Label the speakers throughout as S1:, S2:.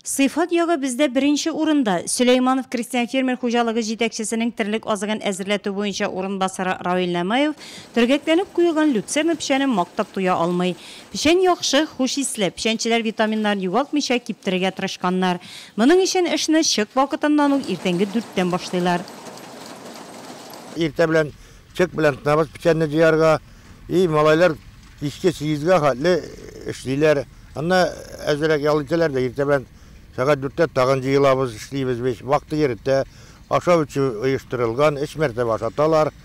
S1: Сыйфат яғы бізде бірінші орында. Сüleymanov Крестьян фермер хужалығы жетекшісінің тірлік азығын әзірлету бойынша орынбасары Равил Намаев түргекленіп құйылған люцерна пішенін мақтап туя алмай. Пішен яқшы, хуш ислі, пішенчілер витаминларын юғалтмайша киптірге тырышқанlar. Мұның ішін ішіні шық вақытындан ертеңгі дүрттен башлайлар.
S2: Ерте білен, шық білен тынабыз пішенні жиярға, малайлар кешке 8-ге қалы ішлейлер. Анна әзірек ялытелер де ерте білен Сағат дүртте тағын жиылабыз, ішлейбіз беш. Вақты ерітті, аша үтші ұйыштырылған, үш мәртебе ашаталар.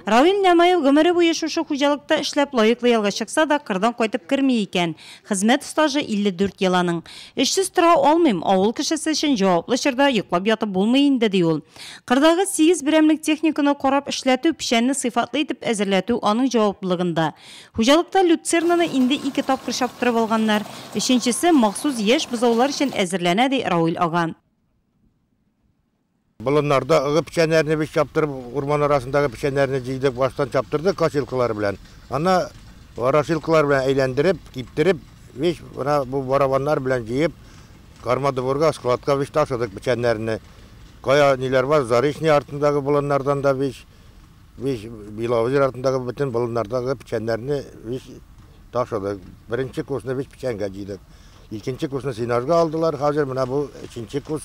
S1: Равил Намаев гөмірі бойы шушы хужалықта ішләп лайықлы елға шықса да қырдан қайтып кірмей екен. Қызмет стажы 54 еланың. Ішсіз тұра алмайым, ауыл кішісі үшін жауаплы шырда йықлап ятып болмайын деді ол. Қырдағы 8 біремлік техниканы қорап ішләту, пішәнні сыйфатлы етіп әзірләту аның жауаплылығында. Хужалықта люцернаны инде 2 тапқыр шаптырып алғанlar. Үшіншісі мақсус еш бұзаулар үшін әзірләнәді Равил аған.
S2: Бұлынларда ығы пішенеріні біз шаптырып, урман арасындағы пішенеріні жейдік баштан шаптырды кашилкалар білән. Ана рашилкалар білән әйләндіріп, киптіріп, бұл барабанлар білән жейіп, кармадывырға, складқа біз ташыдық пішенеріні. Қая нелер бар, заречный артындағы бұлынлардан да біз, Билавызыр артындағы бүтін бұлынлардағы пішенеріні біз ташыдық. Бірінші курсыны біз пішенге жейдік. İkinci kursunu Sinajga aldılar. Hazır mına bu ikinci kurs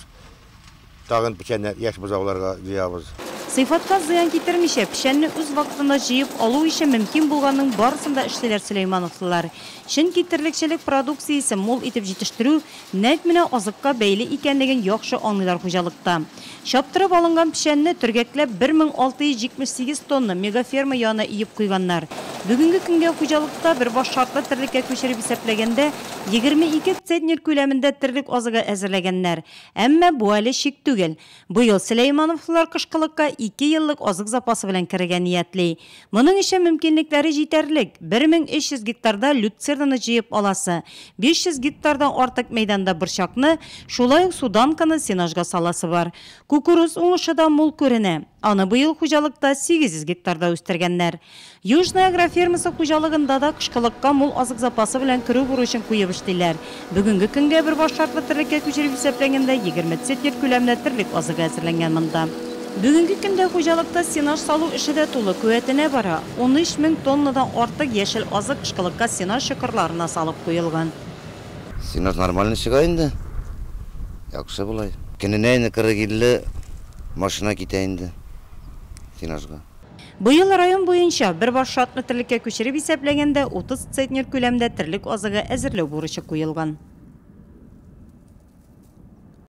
S2: tağın pişenler, yaş buzavlarga jıyabız.
S1: Сыйфатқа зыян кетірмеше, пішәнні өз вақытында жиып алу іші мүмкін болғанның барысында ішлелер Сüleymanovлар. Шын кетірлікшілік продукциясы мол етіп жетіштіру, нәтміне азыққа бәйлі екенлеген яқшы аңылар хужалықта. Шаптырып алынған пішәнні түргеклеп 1678 тонны мегаферма яна иіп қойғанлар. Бүгінгі күнге хужалықта бір баш шартлы тірлікке көшіріп есеплегенде 22 центнер көлемінде тірлік азығы әзірлегенлер. Әммә bu әлі шик түгел. Бұйыл Süleymanovлар қышқылыққа 2 yıllık azık zapası bilen kiregen niyetli. Bunun işe mümkünlikleri yeterlik. 1300 gektarda lütserdini jiyip alası. 500 gektardan artık meydanda bırşakны, şulay Sudankаны Sinajga salası var. Kukuruz oңышыда mol көріне. Аны бұйыл хужалықта 800 гектарда өстерgenler. Южный агрофермасы хужалығында да қышқылыққа мол азық запасы білен кіру бұрышын көйіп іштейлер. Бүгінгі күнге бір баш шартлы тірлікке көшіріп есепленгенде 20 центнер көлеміне тірлік азығы әзірленген мұнда. Бүгінгі күнде хужалықта Sinaj салу іші де толы көетіне бара. 13.000 тоннадан артық ешіл азық қышқылыққа Sinaj шықырларына салып қойылған.
S3: Sinaj нормальный шығайынды. Яқшы бұлай. Кенінәйіні кірігілі машина кетейінді Sinajға.
S1: Бұйыл район бойынша бір баш шатны тірлікке көшіріп есеплегенде 30 центнер көлемде тірлік азығы әзірлеу бұрышы қойылған.